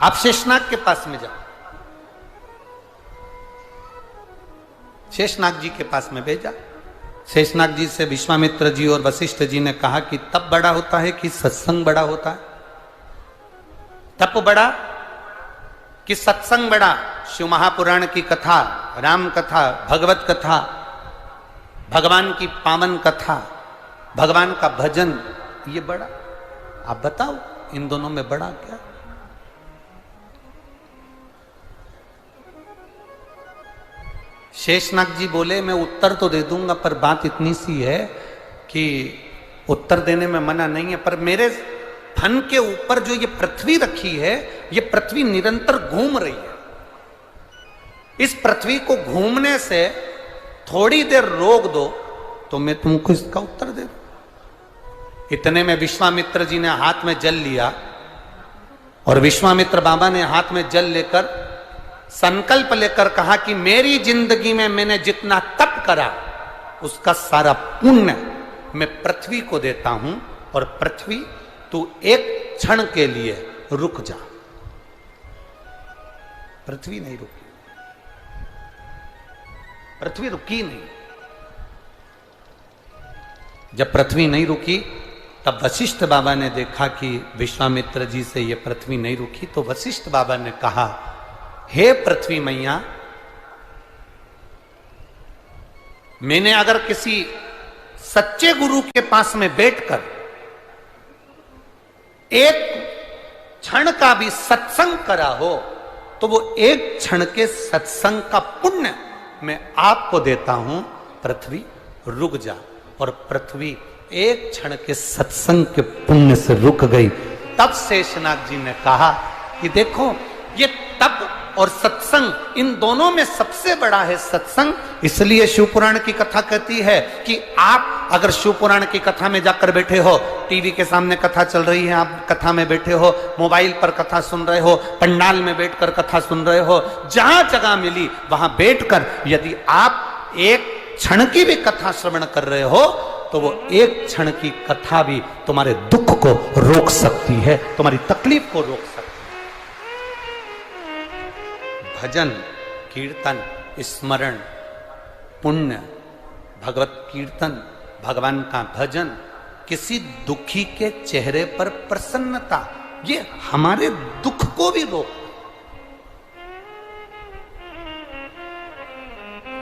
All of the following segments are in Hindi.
आप शेषनाग के पास में जाओ। शेषनाग जी के पास में भेजा। शेषनाग जी से विश्वामित्र जी और वशिष्ठ जी ने कहा कि तप बड़ा होता है कि सत्संग बड़ा होता है? तप बड़ा कि सत्संग बड़ा? शिव महापुराण की कथा, राम कथा, भगवत कथा, भगवान की पावन कथा, भगवान का भजन, ये बड़ा? आप बताओ इन दोनों में बड़ा क्या? शेषनाग जी बोले मैं उत्तर तो दे दूंगा, पर बात इतनी सी है कि उत्तर देने में मना नहीं है, पर मेरे फन के ऊपर जो ये पृथ्वी रखी है, ये पृथ्वी निरंतर घूम रही है। इस पृथ्वी को घूमने से थोड़ी देर रोक दो तो मैं तुमको इसका उत्तर दे दूं। इतने में विश्वामित्र जी ने हाथ में जल लिया और विश्वामित्र बाबा ने हाथ में जल लेकर संकल्प लेकर कहा कि मेरी जिंदगी में मैंने जितना तप करा उसका सारा पुण्य मैं पृथ्वी को देता हूं, और पृथ्वी तू एक क्षण के लिए रुक जा। पृथ्वी नहीं रुकी, पृथ्वी रुकी नहीं। जब पृथ्वी नहीं रुकी तब वशिष्ठ बाबा ने देखा कि विश्वामित्र जी से ये पृथ्वी नहीं रुकी, तो वशिष्ठ बाबा ने कहा, हे पृथ्वी मैया, मैंने अगर किसी सच्चे गुरु के पास में बैठकर एक क्षण का भी सत्संग करा हो तो वो एक क्षण के सत्संग का पुण्य मैं आपको देता हूं, पृथ्वी रुक जा। और पृथ्वी एक क्षण के सत्संग के पुण्य से रुक गई। तब शेषनाग जी ने कहा कि देखो, ये तप और सत्संग, इन दोनों में सबसे बड़ा है सत्संग। इसलिए शिवपुराण की कथा कहती है कि आप अगर शिवपुराण की कथा में जाकर बैठे हो, टीवी के सामने कथा चल रही है, आप कथा में बैठे हो, मोबाइल पर कथा सुन रहे हो, पंडाल में बैठकर कथा सुन रहे हो, जहां जगह मिली वहां बैठकर यदि आप एक क्षण की भी कथा श्रवण कर रहे हो तो वो एक क्षण की कथा भी तुम्हारे दुख को रोक सकती है, तुम्हारी तकलीफ को रोक सकती है। भजन, कीर्तन, स्मरण, पुण्य, भगवत कीर्तन, भगवान का भजन, किसी दुखी के चेहरे पर प्रसन्नता, ये हमारे दुख को भी रोक,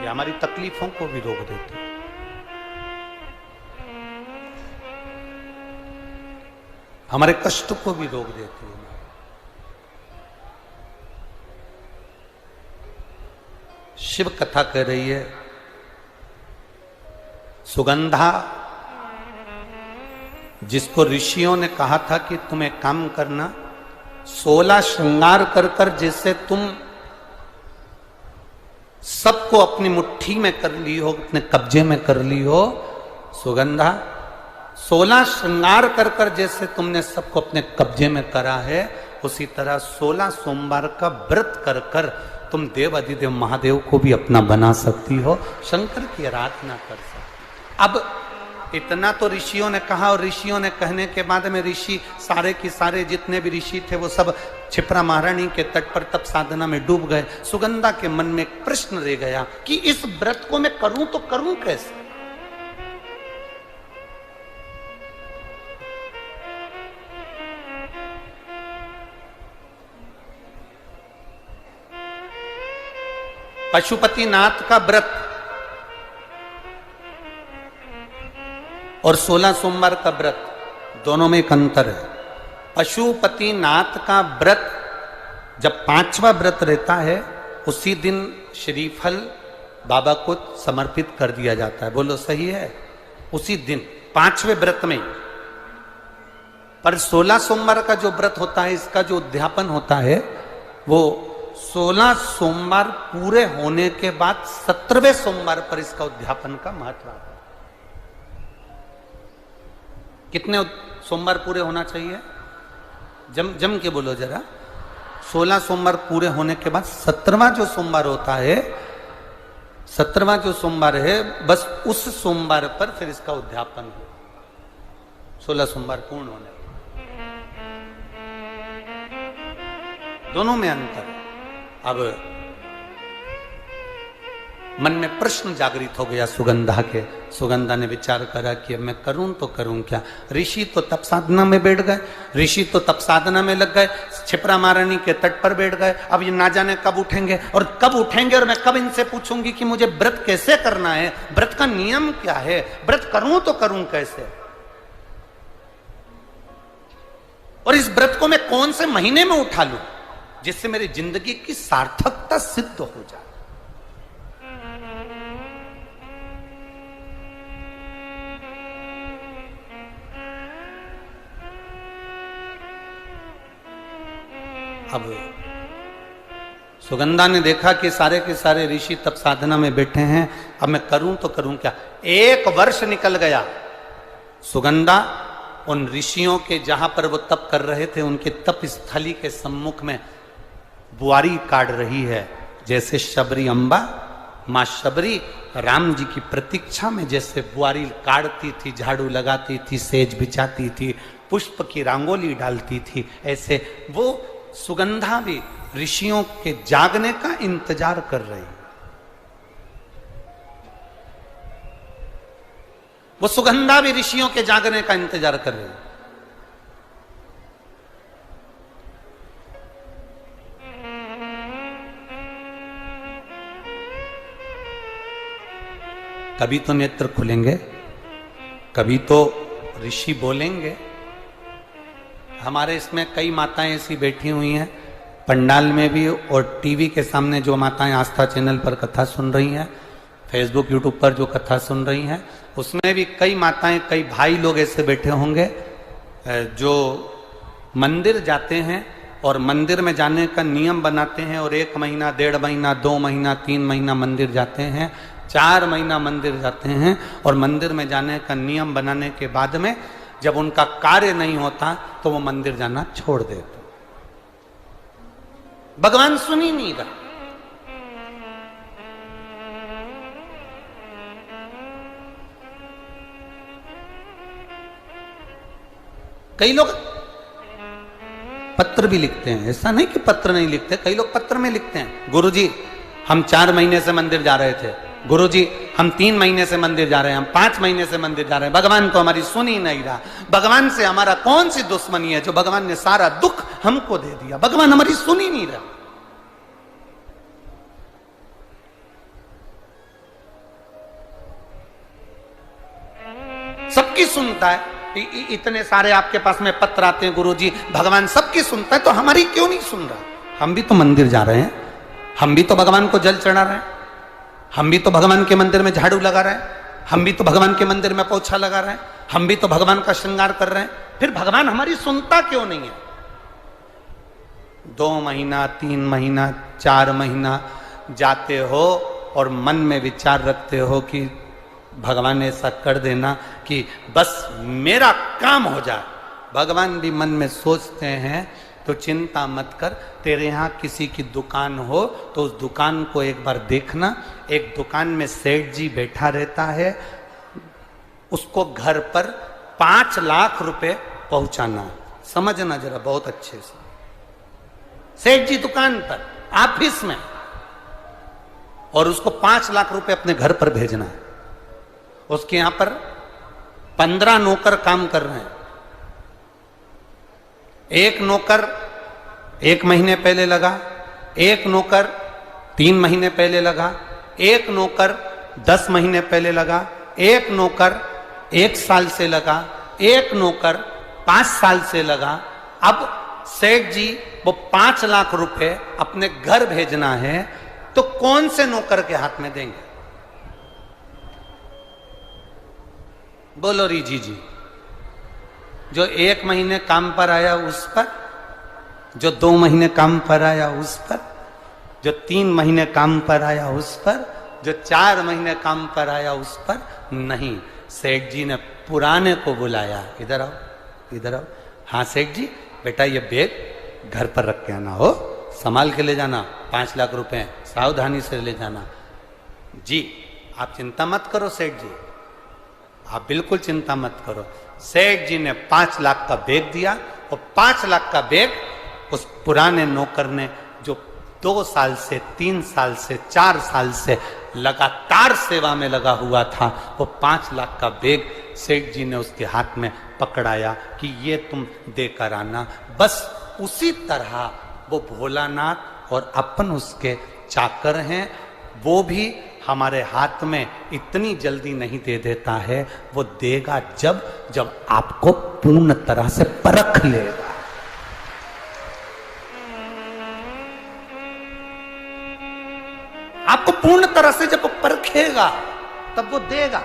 ये हमारी तकलीफों को भी रोक देती है। हमारे कष्ट को भी रोक देती है। शिव कथा कह रही है, सुगंधा, जिसको ऋषियों ने कहा था कि तुम एक काम करना, 16 श्रृंगार कर कर जैसे तुम सबको अपनी मुट्ठी में कर ली हो, अपने कब्जे में कर ली हो, सुगंधा 16 श्रृंगार कर कर जैसे तुमने सबको अपने कब्जे में करा है, उसी तरह 16 सोमवार का व्रत कर कर तुम देव अधिदेव महादेव को भी अपना बना सकती हो, शंकर की आराधना कर सकती। अब इतना तो ऋषियों ने कहा, और ऋषियों ने कहने के बाद में ऋषि सारे की सारे जितने भी ऋषि थे वो सब क्षिप्रा महारानी के तट पर तप साधना में डूब गए। सुगंधा के मन में एक प्रश्न रह गया कि इस व्रत को मैं करूं तो करूं कैसे? पशुपतिनाथ का व्रत और 16 सोमवार का व्रत, दोनों में एक अंतर है। पशुपतिनाथ का व्रत जब 5वां व्रत रहता है, उसी दिन श्रीफल बाबा को समर्पित कर दिया जाता है। बोलो सही है? उसी दिन 5वें व्रत में। पर 16 सोमवार का जो व्रत होता है, इसका जो उद्यापन होता है, वो 16 सोमवार पूरे होने के बाद 17वें सोमवार पर इसका उद्यापन का महत्व आता है। कितने सोमवार पूरे होना चाहिए? जम के बोलो जरा। 16 सोमवार पूरे होने के बाद 17वां जो सोमवार होता है, 17वां जो सोमवार है, बस उस सोमवार पर फिर इसका उद्यापन हो, 16 सोमवार पूर्ण होने। दोनों में अंतर है। अब मन में प्रश्न जागृत हो गया सुगंधा के। सुगंधा ने विचार करा कि अब मैं करूं तो करूं क्या। ऋषि तो तप साधना में बैठ गए, ऋषि तो तप साधना में लग गए, क्षिप्रा महारानी के तट पर बैठ गए। अब ये ना जाने कब उठेंगे और कब उठेंगे, और मैं कब इनसे पूछूंगी कि मुझे व्रत कैसे करना है, व्रत का नियम क्या है, व्रत करूं तो करूं कैसे, और इस व्रत को मैं कौन से महीने में उठा लूं जिससे मेरी जिंदगी की सार्थकता सिद्ध हो जाए। अब सुगंधा ने देखा कि सारे के सारे ऋषि तप साधना में बैठे हैं, अब मैं करूं तो करूं क्या। 1 वर्ष निकल गया। सुगंधा उन ऋषियों के जहां पर वो तप कर रहे थे उनके तप स्थली के सम्मुख में बुआरी काट रही है। जैसे शबरी अम्बा, मां शबरी राम जी की प्रतीक्षा में जैसे बुआरी काटती थी, झाड़ू लगाती थी, सेज बिछाती थी, पुष्प की रंगोली डालती थी, ऐसे वो सुगंधा भी ऋषियों के जागने का इंतजार कर रही। वो सुगंधा भी ऋषियों के जागने का इंतजार कर रही। कभी तो नेत्र खुलेंगे, कभी तो ऋषि बोलेंगे। हमारे इसमें कई माताएं ऐसी बैठी हुई हैं, पंडाल में भी और टीवी के सामने जो माताएं आस्था चैनल पर कथा सुन रही हैं, फेसबुक यूट्यूब पर जो कथा सुन रही हैं, उसमें भी कई माताएं, कई भाई लोग ऐसे बैठे होंगे जो मंदिर जाते हैं और मंदिर में जाने का नियम बनाते हैं, और 1 महीना, 1.5 महीना, 2 महीना, 3 महीना मंदिर जाते हैं, 4 महीना मंदिर जाते हैं, और मंदिर में जाने का नियम बनाने के बाद में जब उनका कार्य नहीं होता तो वो मंदिर जाना छोड़ देते। भगवान सुन ही नहीं रहा। कई लोग पत्र भी लिखते हैं, ऐसा नहीं कि पत्र नहीं लिखते, कई लोग पत्र में लिखते हैं, गुरुजी हम 4 महीने से मंदिर जा रहे थे, गुरुजी हम 3 महीने से मंदिर जा रहे हैं, हम 5 महीने से मंदिर जा रहे हैं, भगवान तो हमारी सुन ही नहीं रहा। भगवान से हमारा कौन सी दुश्मनी है जो भगवान ने सारा दुख हमको दे दिया, भगवान हमारी सुन ही नहीं रहा। सबकी सुनता है, इतने सारे आपके पास में पत्र आते हैं, गुरुजी भगवान सबकी सुनता है तो हमारी क्यों नहीं सुन रहा। हम भी तो मंदिर जा रहे हैं, हम भी तो भगवान को जल चढ़ा रहे हैं, हम भी तो भगवान के मंदिर में झाड़ू लगा रहे हैं, हम भी तो भगवान के मंदिर में पोछा लगा रहे हैं, हम भी तो भगवान का श्रृंगार कर रहे हैं, फिर भगवान हमारी सुनता क्यों नहीं है। 2 महीना, 3 महीना, 4 महीना जाते हो और मन में विचार रखते हो कि भगवान ऐसा कर देना कि बस मेरा काम हो जाए। भगवान भी मन में सोचते हैं तो चिंता मत कर, तेरे यहाँ किसी की दुकान हो तो उस दुकान को एक बार देखना। एक दुकान में सेठ जी बैठा रहता है, उसको घर पर 5 लाख रुपए पहुंचाना। समझना जरा बहुत अच्छे से, सेठ जी दुकान पर, ऑफिस में, और उसको 5 लाख रुपए अपने घर पर भेजना है। उसके यहां पर 15 नौकर काम कर रहे हैं। एक नौकर 1 महीने पहले लगा, एक नौकर 3 महीने पहले लगा, एक नौकर 10 महीने पहले लगा, एक नौकर 1 साल से लगा, एक नौकर 5 साल से लगा। अब सेठ जी वो 5 लाख रुपए अपने घर भेजना है तो कौन से नौकर के हाथ में देंगे? बोलो रीजी जी। जो 1 महीने काम पर आया उस पर, जो 2 महीने काम पर आया उस पर, जो 3 महीने काम पर आया उस पर, जो 4 महीने काम पर आया उस पर नहीं। सेठ जी ने पुराने को बुलाया, इधर आओ, इधर आओ। हाँ सेठ जी, बेटा ये बैग घर पर रख के आना, हो संभाल के ले जाना, 5 लाख रुपए सावधानी से ले जाना। जी आप चिंता मत करो सेठ जी, आप बिल्कुल चिंता मत करो। सेठ जी ने 5 लाख का बैग दिया और 5 लाख का बैग उस पुराने नौकर ने जो 2 साल से 3 साल से 4 साल से लगातार सेवा में लगा हुआ था, वो 5 लाख का बैग सेठ जी ने उसके हाथ में पकड़ाया कि ये तुम देकर आना। बस उसी तरह वो भोलानाथ और अपन उसके चाकर हैं, वो भी हमारे हाथ में इतनी जल्दी नहीं दे देता है, वो देगा जब जब आपको पूर्ण तरह से परख लेगा। आपको पूर्ण तरह से जब वो परखेगा तब वो देगा।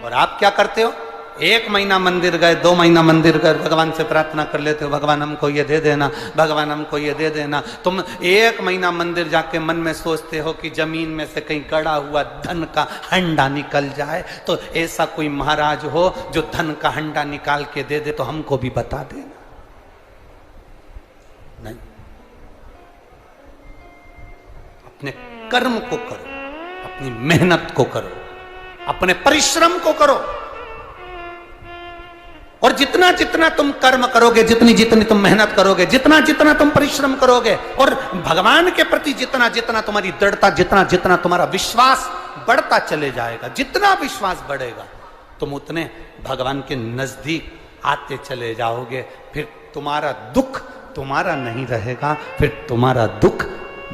और आप क्या करते हो? 1 महीना मंदिर गए, 2 महीना मंदिर गए, भगवान से प्रार्थना कर लेते हो, भगवान हमको ये दे देना, भगवान हमको ये दे देना। तुम 1 महीना मंदिर जाके मन में सोचते हो कि जमीन में से कहीं गड़ा हुआ धन का हंडा निकल जाए, तो ऐसा कोई महाराज हो जो धन का हंडा निकाल के दे दे तो हमको भी बता देना। नहीं, अपने कर्म को करो, अपनी मेहनत को करो, अपने परिश्रम को करो। और जितना जितना तुम कर्म करोगे, जितनी जितनी तुम मेहनत करोगे, जितना जितना तुम परिश्रम करोगे, और भगवान के प्रति जितना जितना तुम्हारी दृढ़ता, जितना जितना तुम्हारा विश्वास बढ़ता चले जाएगा, जितना विश्वास बढ़ेगा तुम उतने भगवान के नजदीक आते चले जाओगे। फिर तुम्हारा दुख तुम्हारा नहीं रहेगा, फिर तुम्हारा दुख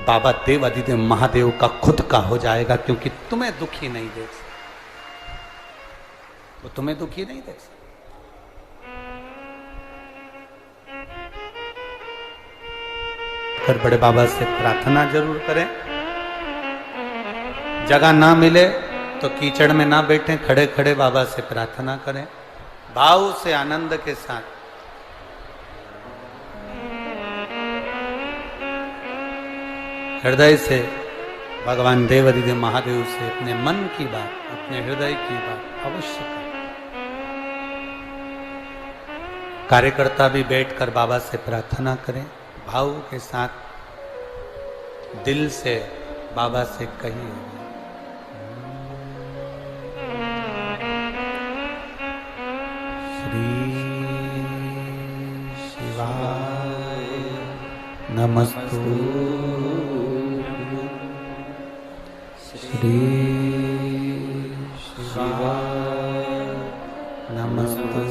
बाबा देवाधिदेव महादेव का खुद का हो जाएगा, क्योंकि तुम्हें दुखी नहीं देख सकते, वो तुम्हें दुखी नहीं देख सकते। फिर बड़े बाबा से प्रार्थना जरूर करें। जगह ना मिले तो कीचड़ में ना बैठें, खड़े खड़े बाबा से प्रार्थना करें, भाव से आनंद के साथ। हृदय से भगवान देवाधिदेव महादेव से अपने मन की बात, अपने हृदय की बात अवश्य करें। कार्यकर्ता भी बैठकर बाबा से प्रार्थना करें, भाव के साथ दिल से बाबा से कहिए, श्री शिवाय नमस्तु, श्री शिवाय नमस्तु,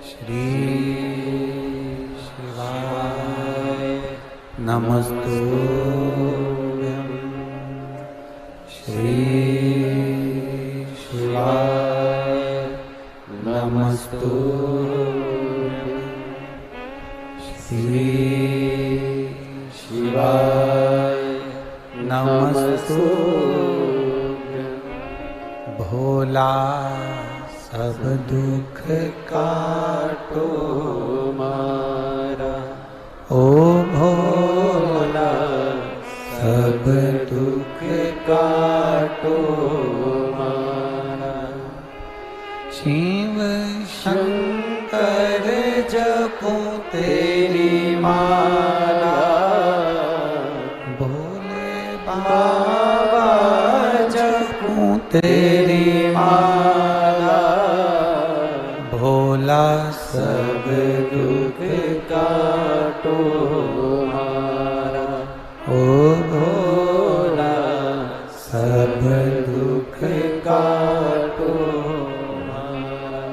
श्री नमस्तुभ्यं, श्री शिवाय नमस्तुभ्यं, श्री शिवाय नमस्तुभ्यं। भोला सब दुख काटो मारा, ओ भोला सब दुख काटो मारा। शिव शंकर जपो तेरी माला, भोले बाबा जपो तेरी माला, भोला सब दुख काटो मारा, ओ भोला सब दुख काटो मारा।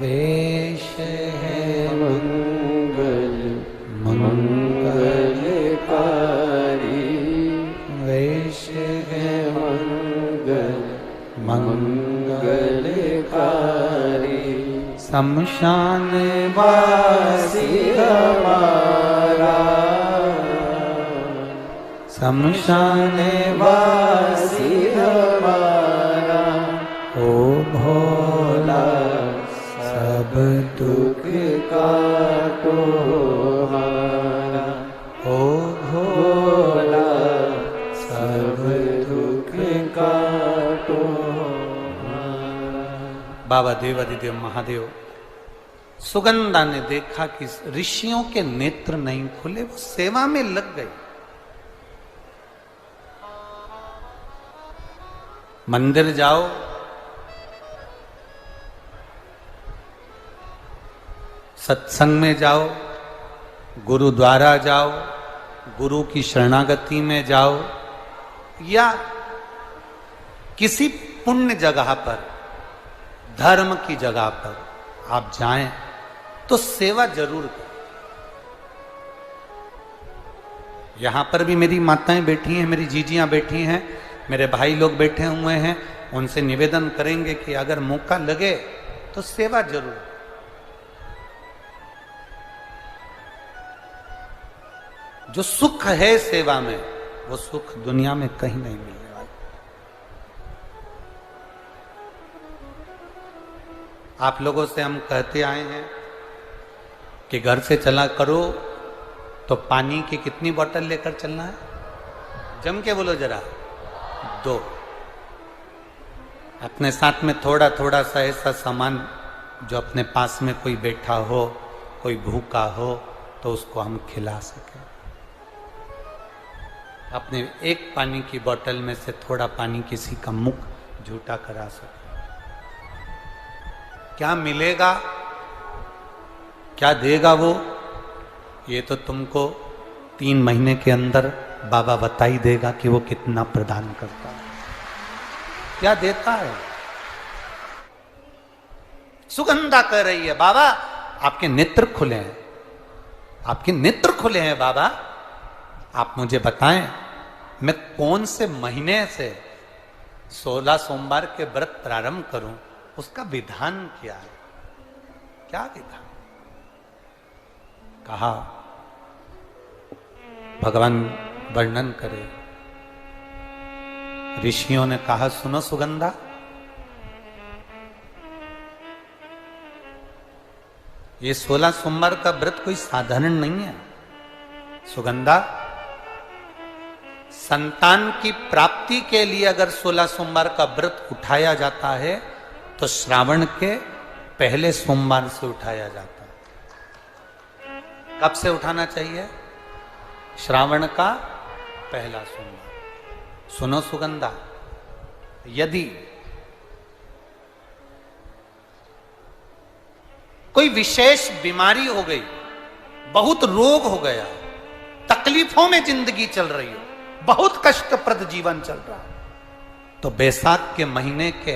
वेश है मंगल मंगलकारी, वेश है मंगल मंगलकारी। शमशान वासी हमारा, शमशान वासी हमारा, ओ भोला सब दुख काटो हमारा, ओ भोला सब दुख काटो। बाबा देवाधिदेव महादेव सुगंधा ने देखा कि ऋषियों के नेत्र नहीं खुले, वो सेवा में लग गए। मंदिर जाओ, सत्संग में जाओ, गुरुद्वारा जाओ, गुरु की शरणागति में जाओ, या किसी पुण्य जगह पर, धर्म की जगह पर आप जाएं तो सेवा जरूर करें। यहां पर भी मेरी माताएं बैठी हैं, मेरी जीजियां बैठी हैं, मेरे भाई लोग बैठे हुए हैं, उनसे निवेदन करेंगे कि अगर मौका लगे तो सेवा जरूर। जो सुख है सेवा में, वो सुख दुनिया में कहीं नहीं मिलने वाला। आप लोगों से हम कहते आए हैं कि घर से चला करो तो पानी की कितनी बोतल लेकर चलना है? जम के बोलो जरा, 2। अपने साथ में थोड़ा थोड़ा सा ऐसा सामान जो अपने पास में कोई बैठा हो, कोई भूखा हो, तो उसको हम खिला सकें। अपने एक पानी की बोतल में से थोड़ा पानी किसी का मुख झूठा करा सके। क्या मिलेगा, क्या देगा वो, ये तो तुमको 3 महीने के अंदर बाबा बता ही देगा कि वो कितना प्रदान करता है, क्या देता है। सुगंधा कह रही है, बाबा आपके नेत्र खुले हैं, आपके नेत्र खुले हैं बाबा, आप मुझे बताएं मैं कौन से महीने से 16 सोमवार के व्रत प्रारंभ करूं, उसका विधान क्या है, क्या विधान। कहा भगवान वर्णन करे। ऋषियों ने कहा सुनो सुगंधा, ये 16 सोमवार का व्रत कोई साधारण नहीं है। सुगंधा, संतान की प्राप्ति के लिए अगर 16 सोमवार का व्रत उठाया जाता है तो श्रावण के पहले सोमवार से उठाया जाता है। कब से उठाना चाहिए? श्रावण का पहला सोमवार। सुनो सुगंधा, यदि कोई विशेष बीमारी हो गई, बहुत रोग हो गया, तकलीफों में जिंदगी चल रही हो, बहुत कष्टप्रद जीवन चल रहा है, तो बैसाख के महीने के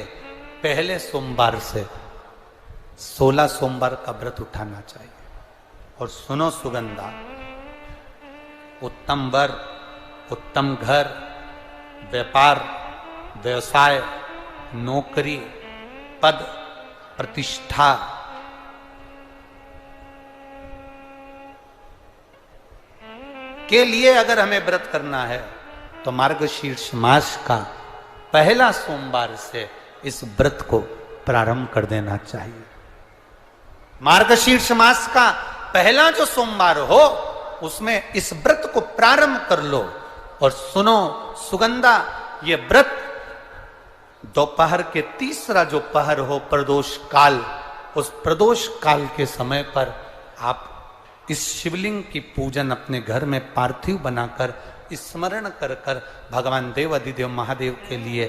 पहले सोमवार से 16 सोमवार का व्रत उठाना चाहिए। और सुनो सुगंधा, उत्तम वर, उत्तम घर, व्यापार, व्यवसाय, नौकरी, पद, प्रतिष्ठा, के लिए अगर हमें व्रत करना है तो मार्गशीर्ष मास का पहला सोमवार से इस व्रत को प्रारंभ कर देना चाहिए। मार्गशीर्ष मास का पहला जो सोमवार हो उसमें इस व्रत को प्रारंभ कर लो। और सुनो सुगंधा, ये व्रत दोपहर के तीसरा जो पहर हो, प्रदोष काल, उस प्रदोष काल के समय पर आप इस शिवलिंग की पूजन अपने घर में पार्थिव बनाकर स्मरण कर कर भगवान देव अधिदेव महादेव के लिए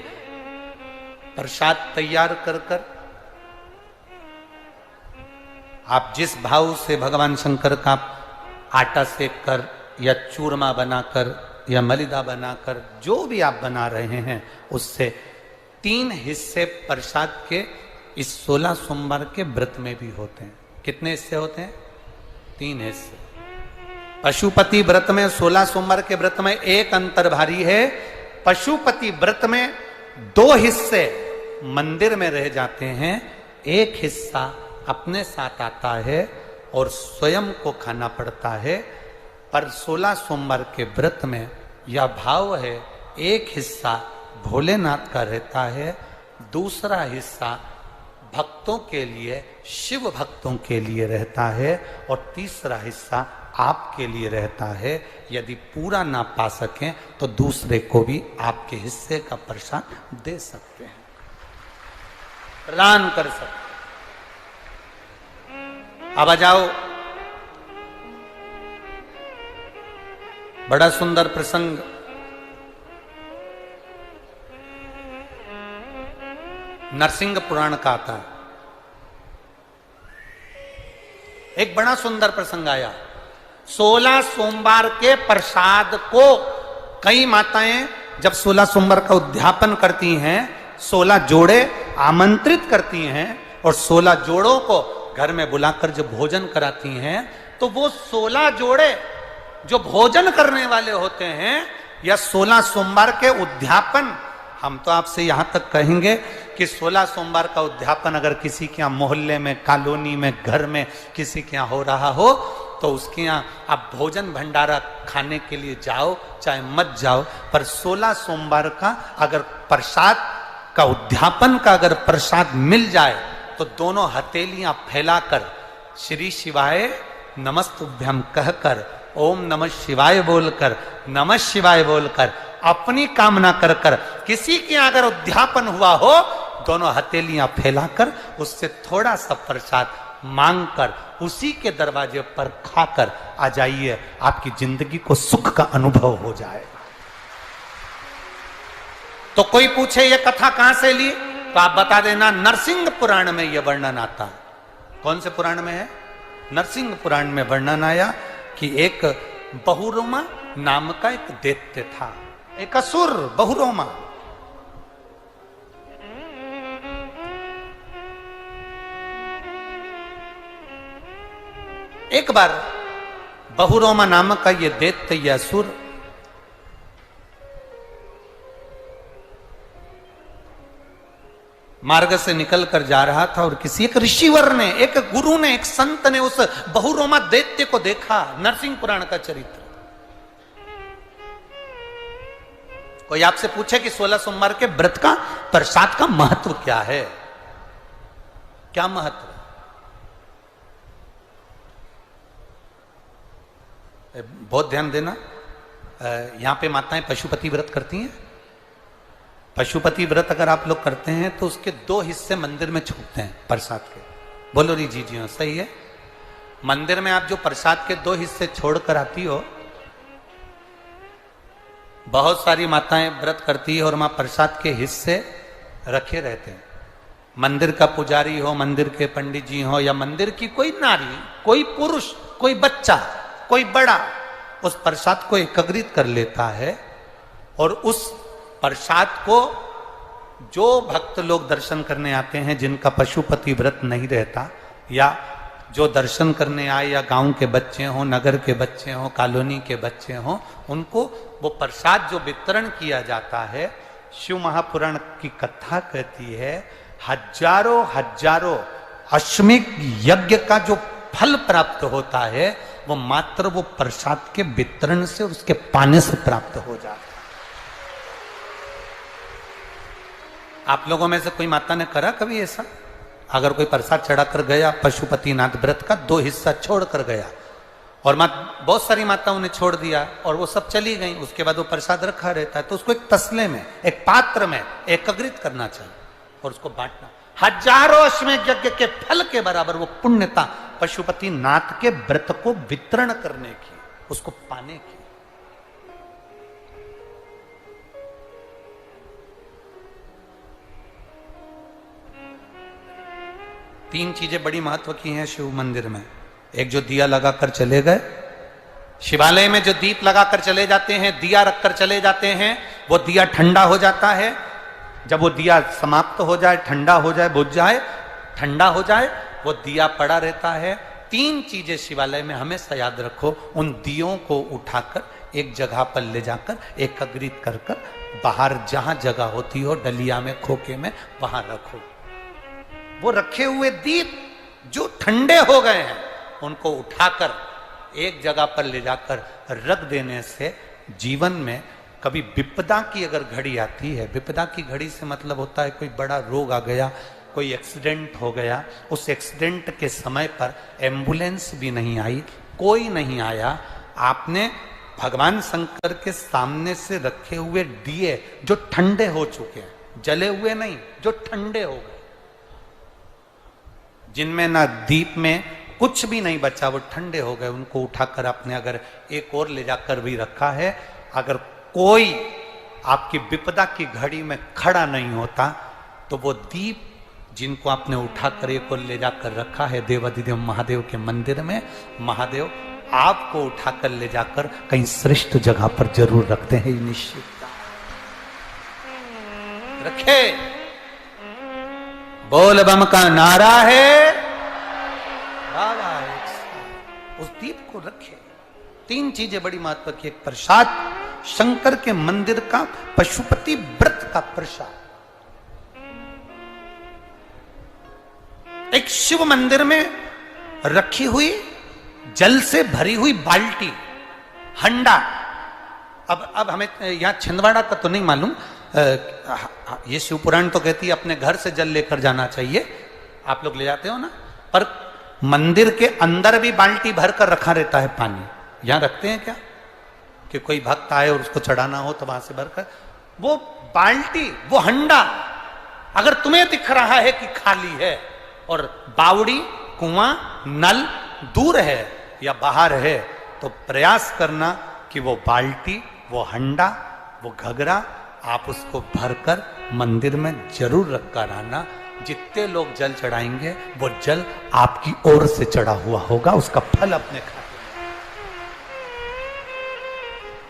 प्रसाद तैयार कर कर, आप जिस भाव से भगवान शंकर का आटा सेक कर या चूरमा बनाकर या मलिदा बनाकर जो भी आप बना रहे हैं, उससे 3 हिस्से प्रसाद के इस 16 सोमवार के व्रत में भी होते हैं। कितने हिस्से होते हैं? 3 हिस्से। पशुपति व्रत में 16 सोमवार के व्रत में एक अंतर भारी है। पशुपति व्रत में 2 हिस्से मंदिर में रह जाते हैं, एक हिस्सा अपने साथ आता है और स्वयं को खाना पड़ता है। पर 16 सोमवार के व्रत में यह भाव है, एक हिस्सा भोलेनाथ का रहता है, दूसरा हिस्सा भक्तों के लिए, शिव भक्तों के लिए रहता है, और तीसरा हिस्सा आपके लिए रहता है। यदि पूरा ना पा सकें तो दूसरे को भी आपके हिस्से का प्रसाद दे सकते हैं, प्रदान कर सकते हैं। अब आ जाओ, बड़ा सुंदर प्रसंग। नरसिंह पुराण का आता है। एक बड़ा सुंदर प्रसंग आया। 16 सोमवार के प्रसाद को कई माताएं जब 16 सोमवार का उद्यापन करती हैं, 16 जोड़े आमंत्रित करती हैं और 16 जोड़ों को घर में बुलाकर जब भोजन कराती हैं, तो वो 16 जोड़े जो भोजन करने वाले होते हैं या 16 सोमवार के उद्यापन, हम तो आपसे यहां तक कहेंगे कि 16 सोमवार का उद्यापन अगर किसी के यहां मोहल्ले में, कॉलोनी में, घर में किसी के यहां हो रहा हो, तो उसके यहां आप भोजन भंडारा खाने के लिए जाओ, चाहे मत जाओ, पर 16 सोमवार का अगर प्रसाद का उद्यापन का अगर प्रसाद मिल जाए तो दोनों हथेलियां फैलाकर श्री शिवाय नमस्तुभ्यम कहकर, ओम नमः शिवाय बोलकर, नमः शिवाय बोलकर अपनी कामना कर कर, किसी के अगर उद्यापन हुआ हो, दोनों हथेलियां फैलाकर उससे थोड़ा सा प्रसाद मांगकर उसी के दरवाजे पर खाकर आ जाइए, आपकी जिंदगी को सुख का अनुभव हो जाए। तो कोई पूछे ये कथा कहां से ली, तो आप बता देना नरसिंह पुराण में यह वर्णन आता। कौन से पुराण में है? नरसिंह पुराण में वर्णन आया कि एक बहुरोमा नाम का एक दैत्य था, एक असुर बहुरोमा। एक बार बहुरोमा नामक का ये दैत्य, ये असुर मार्ग से निकल कर जा रहा था और किसी एक ऋषिवर ने, एक गुरु ने, एक संत ने उस बहुरोमा दैत्य को देखा। नरसिंह पुराण का चरित्र। कोई आपसे पूछे कि 16 सोमवार के व्रत का प्रसाद का महत्व क्या है, क्या महत्व? बहुत ध्यान देना, यहां पे माताएं पशुपति व्रत करती हैं। पशुपति व्रत अगर आप लोग करते हैं तो उसके 2 हिस्से मंदिर में छूटते हैं प्रसाद के। बोलो री जी जी, सही है। मंदिर में आप जो प्रसाद के 2 हिस्से छोड़कर आती हो, बहुत सारी माताएं व्रत करती है और वहां प्रसाद के हिस्से रखे रहते हैं। मंदिर का पुजारी हो, मंदिर के पंडित जी हो, या मंदिर की कोई नारी, कोई पुरुष, कोई बच्चा, कोई बड़ा, उस प्रसाद को एकत्रित कर लेता है और उस प्रसाद को जो भक्त लोग दर्शन करने आते हैं, जिनका पशुपति व्रत नहीं रहता, या जो दर्शन करने आए, या गांव के बच्चे हों, नगर के बच्चे हों, कॉलोनी के बच्चे हों, उनको वो प्रसाद जो वितरण किया जाता है, शिव महापुराण की कथा कहती है, हजारों हजारों अश्वमेध यज्ञ का जो फल प्राप्त होता है, वो मात्र वो प्रसाद के वितरण से, उसके पाने से प्राप्त हो जाता है। आप लोगों में से कोई माता ने करा कभी ऐसा? अगर कोई प्रसाद चढ़ाकर गया, पशुपतिनाथ व्रत का 2 हिस्सा छोड़कर गया, और बहुत सारी माताओं ने छोड़ दिया और वो सब चली गई, उसके बाद वो प्रसाद रखा रहता है, तो उसको एक तसले में, एक पात्र में एकत्रित करना चाहिए और उसको बांटना। हजारों अश्वमेध यज्ञ के फल के बराबर वो पुण्यता पशुपतिनाथ के व्रत को वितरण करने की, उसको पाने की। तीन चीजें बड़ी महत्व की हैं शिव मंदिर में। एक, जो दिया लगाकर चले गए, शिवालय में जो दीप लगाकर चले जाते हैं, दिया रखकर चले जाते हैं, वो दिया ठंडा हो जाता है। जब वो दिया समाप्त हो जाए, ठंडा हो जाए, बुझ जाए, ठंडा हो जाए, वो दिया पड़ा रहता है। 3 चीजें शिवालय में हमेशा याद रखो। उन दियों को उठाकर एक जगह पर ले जाकर एकत्रित कर कर बाहर जहां जगह होती हो, डलिया में, खोखे में, वहां रखो। वो रखे हुए दीप जो ठंडे हो गए हैं, उनको उठाकर एक जगह पर ले जाकर रख देने से जीवन में कभी विपदा की अगर घड़ी आती है, विपदा की घड़ी से मतलब होता है कोई बड़ा रोग आ गया, कोई एक्सीडेंट हो गया, उस एक्सीडेंट के समय पर एम्बुलेंस भी नहीं आई, कोई नहीं आया, आपने भगवान शंकर के सामने से रखे हुए दिए जो ठंडे हो चुके हैं, जले हुए नहीं, जो ठंडे हो गए, जिनमें ना दीप में कुछ भी नहीं बचा, वो ठंडे हो गए, उनको उठाकर आपने अगर एक और ले जाकर भी रखा है, अगर कोई आपकी विपदा की घड़ी में खड़ा नहीं होता, तो वो दीप जिनको आपने उठा कर एक और ले जाकर रखा है देवाधिदेव महादेव के मंदिर में, महादेव आपको उठाकर ले जाकर कहीं श्रेष्ठ जगह पर जरूर रखते हैं, निश्चित रखे। बोल बम का नारा है, उस दीप को रखे। 3 चीजें बड़ी महत्व की, एक प्रसाद, शंकर के मंदिर का पशुपति व्रत का प्रसाद, एक शिव मंदिर में रखी हुई जल से भरी हुई बाल्टी, हंडा। अब हमें यहां छिंदवाड़ा का तो नहीं मालूम, ये शिव पुराण तो कहती है अपने घर से जल लेकर जाना चाहिए, आप लोग ले जाते हो ना, पर मंदिर के अंदर भी बाल्टी भर कर रखा रहता है पानी। यहां रखते हैं क्या कि कोई भक्त आए और उसको चढ़ाना हो तो वहां से भरकर, वो बाल्टी, वो हंडा अगर तुम्हें दिख रहा है कि खाली है और बावड़ी, कुआं, नल दूर है या बाहर है, तो प्रयास करना कि वो बाल्टी, वो हंडा, वो घगरा आप उसको भरकर मंदिर में जरूर रखकर आना। जितने लोग जल चढ़ाएंगे वो जल आपकी ओर से चढ़ा हुआ होगा, उसका फल अपने खाते।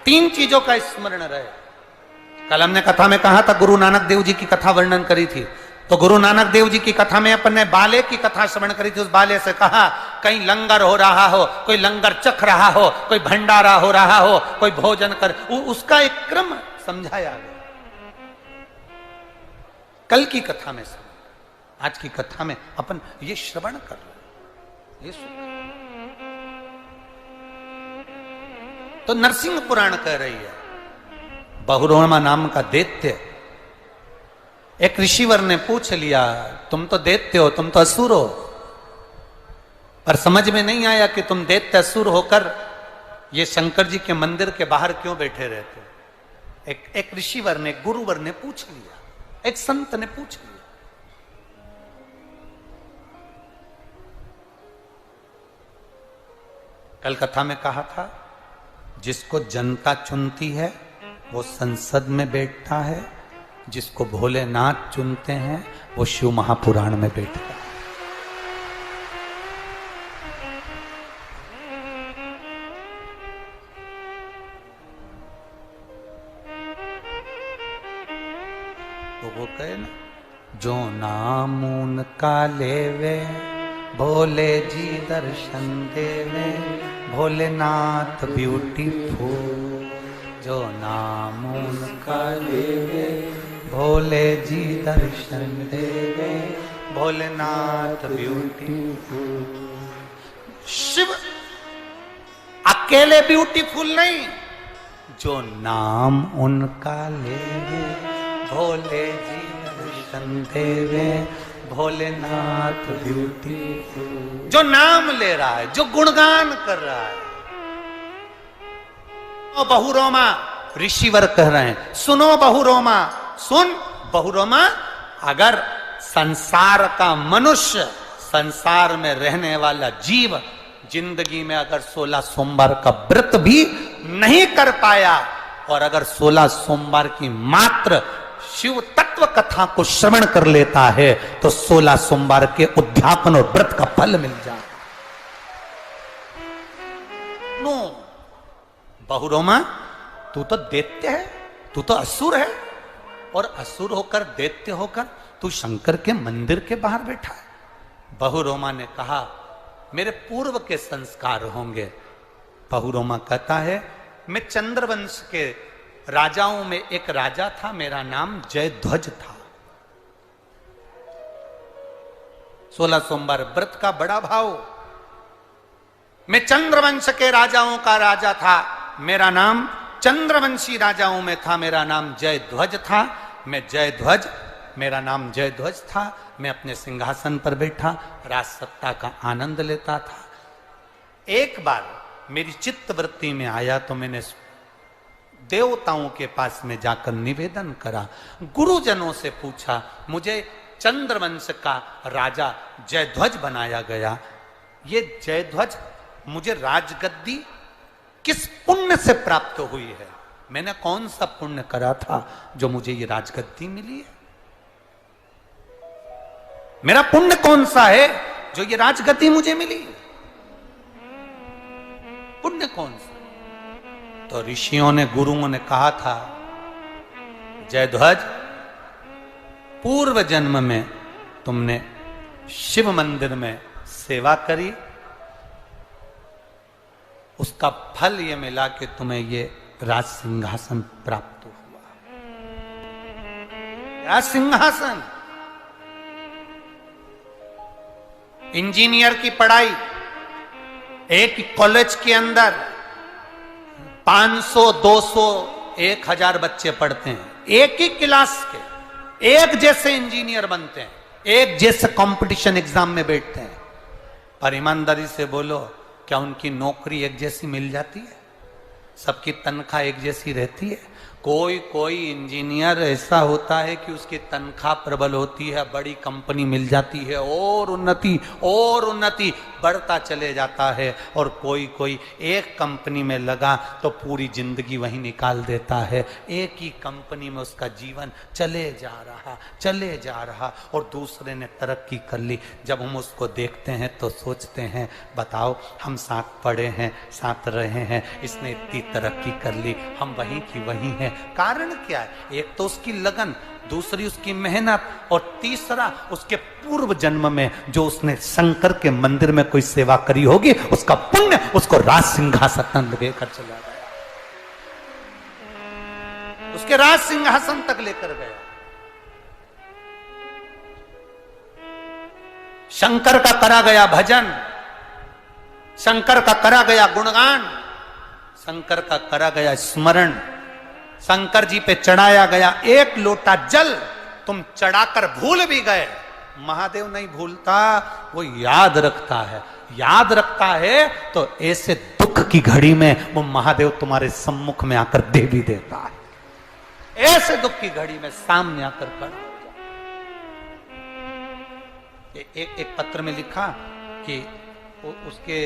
3 चीजों का स्मरण रहे। कल हमने कथा में कहा था, गुरु नानक देव जी की कथा वर्णन करी थी, तो गुरु नानक देव जी की कथा में अपन ने बाले की कथा श्रवण करी थी। उस बाले से कहा कहीं लंगर हो रहा हो, कोई लंगर चख रहा हो, कोई भंडारा हो रहा हो, कोई भोजन कर, उसका एक क्रम समझाया गया कल की कथा में। आज की कथा में अपन ये श्रवण कर रहे, ये तो नरसिंह पुराण कह रही है, बहुरोमा नाम का दैत्य, एक ऋषिवर ने पूछ लिया, तुम तो दैत्य हो, तुम तो असुर हो, पर समझ में नहीं आया कि तुम दैत्य असुर होकर ये शंकर जी के मंदिर के बाहर क्यों बैठे रहते हो। एक ऋषिवर ने, गुरुवर ने पूछ लिया, एक संत ने पूछ लिया। कल कथा में कहा था, जिसको जनता चुनती है वो संसद में बैठता है, जिसको भोलेनाथ चुनते हैं वो शिव महापुराण में बैठता है। तो वो कहे ना, जो नाम उनका लेवे भोले जी दर्शन देवे, भोलेनाथ ब्यूटीफुल, जो नाम उनका लेवे भोले जी दर्शन देवे, भोलेनाथ ब्यूटीफुल। शिव अकेले ब्यूटीफुल नहीं, जो नाम उनका लेवे भोले जी दर्शन देवे, भोलेनाथ ब्यूटीफुल। जो नाम ले रहा है, जो गुणगान कर रहा है, बहुरोमा ऋषिवर कह रहे हैं, सुनो बहुरोमा, सुन बहुरोमा, अगर संसार का मनुष्य, संसार में रहने वाला जीव जिंदगी में अगर 16 सोमवार का व्रत भी नहीं कर पाया और अगर 16 सोमवार की मात्र शिव तत्व कथा को श्रवण कर लेता है तो 16 सोमवार के उद्यापन और व्रत का फल मिल जाए। नो बहुरोमा, तू तो दैत्य है, तू तो असुर है, और असुर होकर, दैत्य होकर तू शंकर के मंदिर के बाहर बैठा है। बहुरोमा ने कहा, मेरे पूर्व के संस्कार होंगे। बहुरोमा कहता है, मैं चंद्रवंश के राजाओं में एक राजा था, मेरा नाम जयध्वज था। 16 सोमवार व्रत का बड़ा भाव। मैं चंद्रवंश के राजाओं का राजा था, मेरा नाम चंद्रवंशी राजाओं में था, मेरा नाम जयध्वज था। मैं जयध्वज, मेरा नाम जयध्वज था। मैं अपने सिंहासन पर बैठा राज सत्ता का आनंद लेता था। एक बार मेरी चित्त वृत्ति में आया तो मैंने देवताओं के पास में जाकर निवेदन करा, गुरुजनों से पूछा, मुझे चंद्रवंश का राजा जयध्वज बनाया गया, ये जयध्वज मुझे राजगद्दी किस पुण्य से प्राप्त हुई है? मैंने कौन सा पुण्य करा था जो मुझे ये राजगद्दी मिली है? मेरा पुण्य कौन सा है जो ये राजगति मुझे मिली? पुण्य कौन सा? तो ऋषियों ने, गुरुओं ने कहा था, जयध्वज, पूर्व जन्म में तुमने शिव मंदिर में सेवा करी, उसका फल ये मिला कि तुम्हें ये राज सिंहासन प्राप्त हुआ। राज सिंहासन। इंजीनियर की पढ़ाई एक कॉलेज के अंदर 500, 200, 1000 बच्चे पढ़ते हैं, एक ही क्लास के, एक जैसे इंजीनियर बनते हैं, एक जैसे कंपटीशन एग्जाम में बैठते हैं, पर ईमानदारी से बोलो, क्या उनकी नौकरी एक जैसी मिल जाती है? सबकी तनख्वाह एक जैसी रहती है? कोई इंजीनियर ऐसा होता है कि उसकी तनख्वाह प्रबल होती है, बड़ी कंपनी मिल जाती है और उन्नति बढ़ता चले जाता है, और कोई एक कंपनी में लगा तो पूरी जिंदगी वहीं निकाल देता है। एक ही कंपनी में उसका जीवन चले जा रहा और दूसरे ने तरक्की कर ली। जब हम उसको देखते हैं तो सोचते हैं, बताओ, हम साथ पढ़े हैं, साथ रहे हैं, इसने इतनी तरक्की कर ली, हम वहीं की वहीं हैं। कारण क्या है? एक तो उसकी लगन, दूसरी उसकी मेहनत, और तीसरा उसके पूर्व जन्म में जो उसने शंकर के मंदिर में कोई सेवा करी होगी, उसका पुण्य उसको राज सिंहासन लेकर चला गया, उसके राज सिंहासन तक लेकर गया। शंकर का करा गया भजन, शंकर का करा गया गुणगान, शंकर का करा गया स्मरण, शंकर जी पे चढ़ाया गया एक लोटा जल तुम चढ़ाकर भूल भी गए। महादेव नहीं भूलता, वो याद रखता है तो ऐसे दुख की घड़ी में वो महादेव तुम्हारे सम्मुख में आकर दे भी देता है। ऐसे दुख की घड़ी में सामने आकर खड़ा हो जाए। एक पत्र में लिखा कि उसके